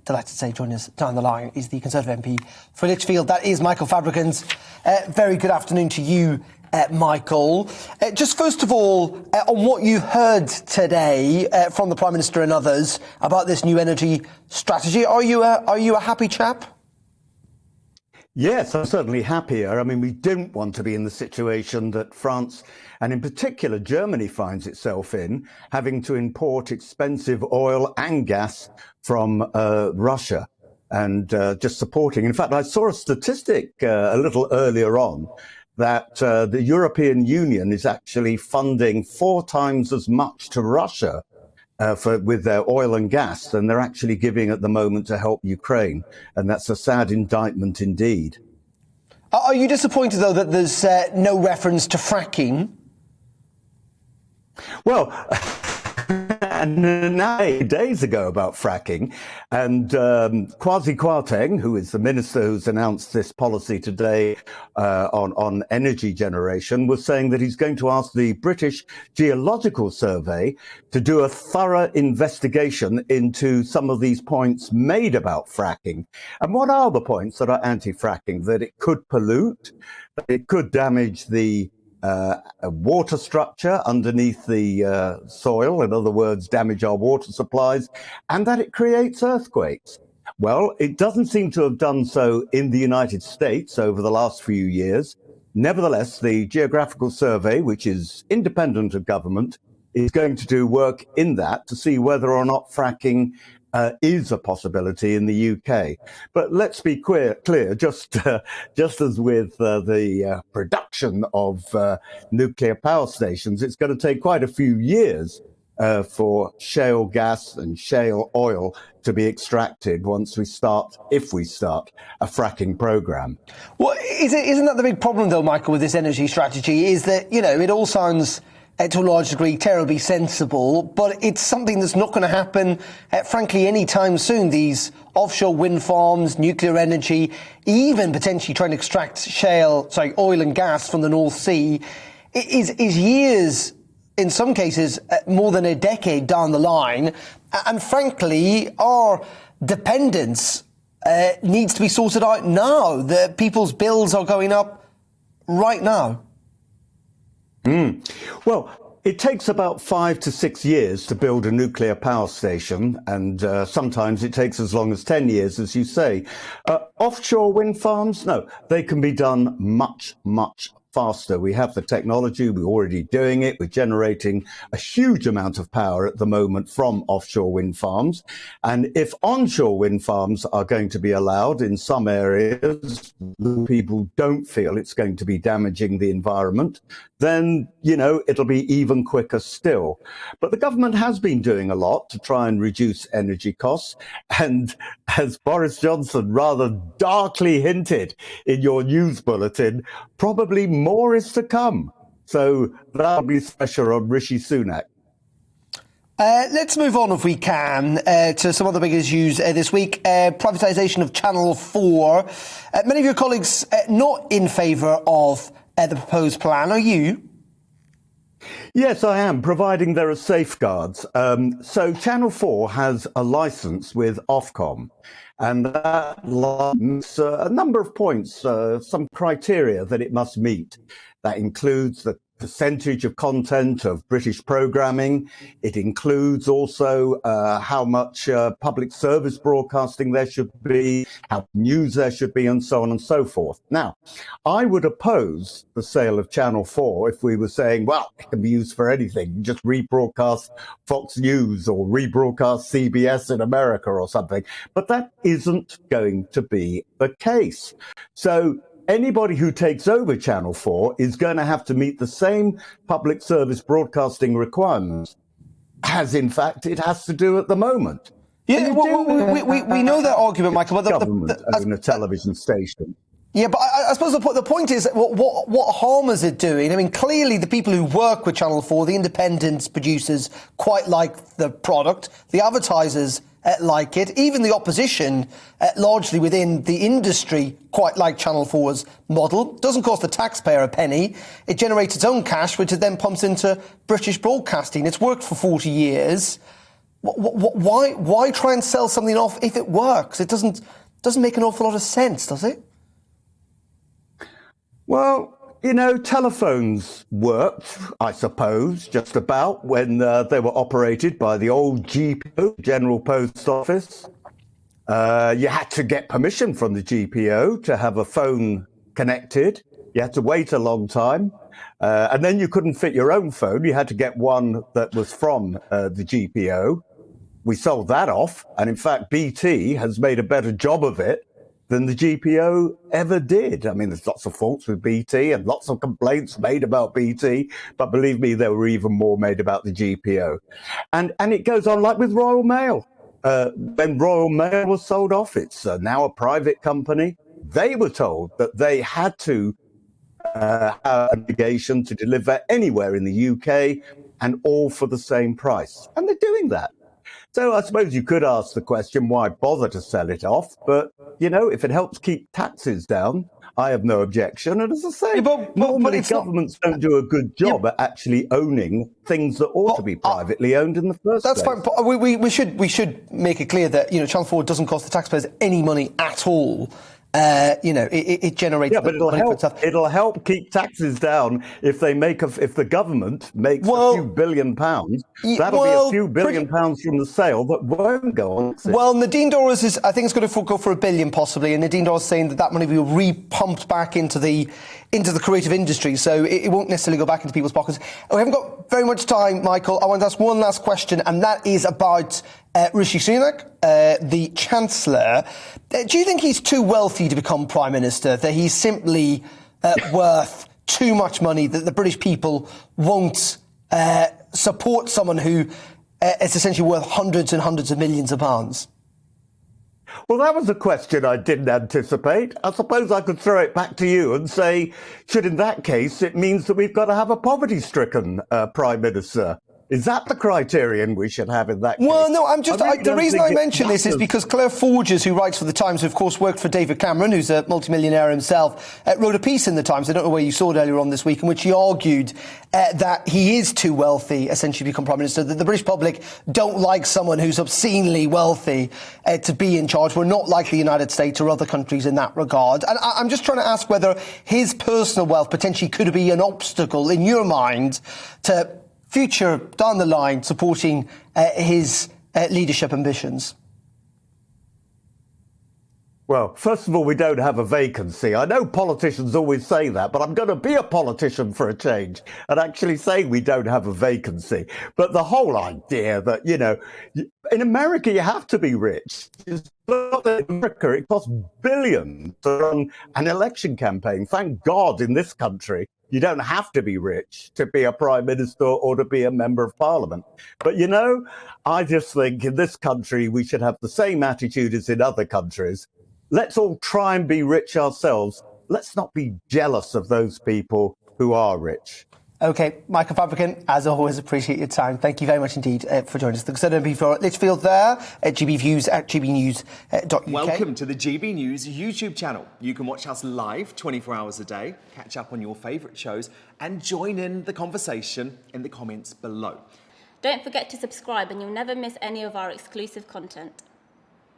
Delighted to say joining us down the line is the Conservative MP for Lichfield. That is Michael Fabricant. Very good afternoon to you, Michael. Just first of all, on what you heard today from the Prime Minister and others about this new energy strategy, are you a happy chap? Yes, I'm certainly happier. I mean, we don't want to be in the situation that France, and in particular Germany, finds itself in, having to import expensive oil and gas from Russia and just supporting. In fact, I saw a statistic a little earlier on that the European Union is actually funding 4 times as much to Russia with their oil and gas than they're actually giving at the moment to help Ukraine. And that's a sad indictment indeed. Are you disappointed, though, that there's no reference to fracking? Well, and 9 days ago about fracking, and Kwasi Kwarteng, who is the minister who's announced this policy today on energy generation, was saying that he's going to ask the British Geological Survey to do a thorough investigation into some of these points made about fracking. And what are the points that are anti-fracking? That it could pollute, that it could damage the water structure underneath the soil, in other words, damage our water supplies, and that it creates earthquakes. Well, it doesn't seem to have done so in the United States over the last few years. Nevertheless, the Geographical Survey, which is independent of government, is going to do work in that to see whether or not fracking is a possibility in the UK. But let's be clear, just as with the production of nuclear power stations, it's going to take quite a few years for shale gas and shale oil to be extracted if we start a fracking program. Well, isn't that the big problem, though, Michael, with this energy strategy, is that, it all sounds to a large degree terribly sensible, but it's something that's not going to happen, frankly, anytime soon. These offshore wind farms, nuclear energy, even potentially trying to extract oil and gas from the North Sea, is years, in some cases, more than a decade down the line. And frankly, our dependence needs to be sorted out now. People's bills are going up right now. Well, it takes about 5 to 6 years to build a nuclear power station, and sometimes it takes as long as 10 years, as you say. Offshore wind farms, no, they can be done much, much faster. We have the technology, we're already doing it. We're generating a huge amount of power at the moment from offshore wind farms. And if onshore wind farms are going to be allowed in some areas, people don't feel it's going to be damaging the environment, then, it'll be even quicker still. But the government has been doing a lot to try and reduce energy costs. And as Boris Johnson rather darkly hinted in your news bulletin, probably more is to come. So that'll be pressure on Rishi Sunak. Let's move on, if we can, to some of the big issues this week. Privatisation of Channel 4. Many of your colleagues not in favour of the proposed plan. Are you? Yes, I am, providing there are safeguards. So Channel 4 has a licence with Ofcom, and that licence a number of points, some criteria that it must meet. That includes the percentage of content of British programming. It includes also how much public service broadcasting there should be, how much news there should be, and so on and so forth. Now, I would oppose the sale of Channel 4 if we were saying, well, it can be used for anything. Just rebroadcast Fox News or rebroadcast CBS in America or something. But that isn't going to be the case. So anybody who takes over Channel 4 is going to have to meet the same public service broadcasting requirements as, in fact, it has to do at the moment. Yeah, we know that argument, Michael. But government owns a television station. Yeah, but I suppose the point is, what harm is it doing? I mean, clearly the people who work with Channel 4, the independent producers, quite like the product. The advertisers like it. Even the opposition, largely within the industry, quite like Channel 4's model. Doesn't cost the taxpayer a penny. It generates its own cash, which it then pumps into British broadcasting. It's worked for 40 years. Why try and sell something off if it works? It doesn't make an awful lot of sense, does it? Well, telephones worked, I suppose, just about when they were operated by the old GPO, General Post Office. You had to get permission from the GPO to have a phone connected. You had to wait a long time. And then you couldn't fit your own phone. You had to get one that was from the GPO. We sold that off. And in fact, BT has made a better job of it than the GPO ever did. I mean, there's lots of faults with BT and lots of complaints made about BT, but believe me, there were even more made about the GPO. And it goes on like with Royal Mail. When Royal Mail was sold off, it's now a private company. They were told that they had to have an obligation to deliver anywhere in the UK and all for the same price. And they're doing that. So I suppose you could ask the question, why bother to sell it off? But, if it helps keep taxes down, I have no objection. And as I say, normally governments don't do a good job at actually owning things that ought to be privately owned in the first place. That's fine. But we should make it clear that, Channel 4 doesn't cost the taxpayers any money at all. It generates. Yeah, but it'll help keep taxes down if the government makes a few billion pounds. That'll be a few billion pounds from the sale that won't go on. Well, Nadine Dorries I think it's going to go for $1 billion possibly, and Nadine Dorries saying that money will be re-pumped back into the creative industry, so it won't necessarily go back into people's pockets. We haven't got very much time, Michael. I want to ask one last question, and that is about Rishi Sunak, the Chancellor. Do you think he's too wealthy to become Prime Minister, that he's simply worth too much money, that the British people won't support someone who is essentially worth hundreds and hundreds of millions of pounds? Well, that was a question I didn't anticipate. I suppose I could throw it back to you and say, should in that case, it means that we've got to have a poverty-stricken Prime Minister? Is that the criterion we should have in that case? Well, no, the reason I mention this is because Claire Forges, who writes for The Times, who of course worked for David Cameron, who's a multimillionaire himself, wrote a piece in The Times, I don't know where you saw it earlier on this week, in which he argued that he is too wealthy, essentially, to become Prime Minister, that the British public don't like someone who's obscenely wealthy to be in charge. We're not like the United States or other countries in that regard. And I'm just trying to ask whether his personal wealth potentially could be an obstacle, in your mind, to future, down the line, supporting his leadership ambitions? Well, first of all, we don't have a vacancy. I know politicians always say that, but I'm going to be a politician for a change and actually say we don't have a vacancy. But the whole idea that, in America, you have to be rich. It's not in America, it costs billions to run an election campaign. Thank God in this country, you don't have to be rich to be a prime minister or to be a member of parliament. But, I just think in this country, we should have the same attitude as in other countries. Let's all try and be rich ourselves. Let's not be jealous of those people who are rich. OK, Michael Fabricant, as always, appreciate your time. Thank you very much indeed for joining us. The Conservative MP for Lichfield there at GBViews at gbnews.uk. Welcome to the GB News YouTube channel. You can watch us live 24 hours a day, catch up on your favourite shows and join in the conversation in the comments below. Don't forget to subscribe and you'll never miss any of our exclusive content.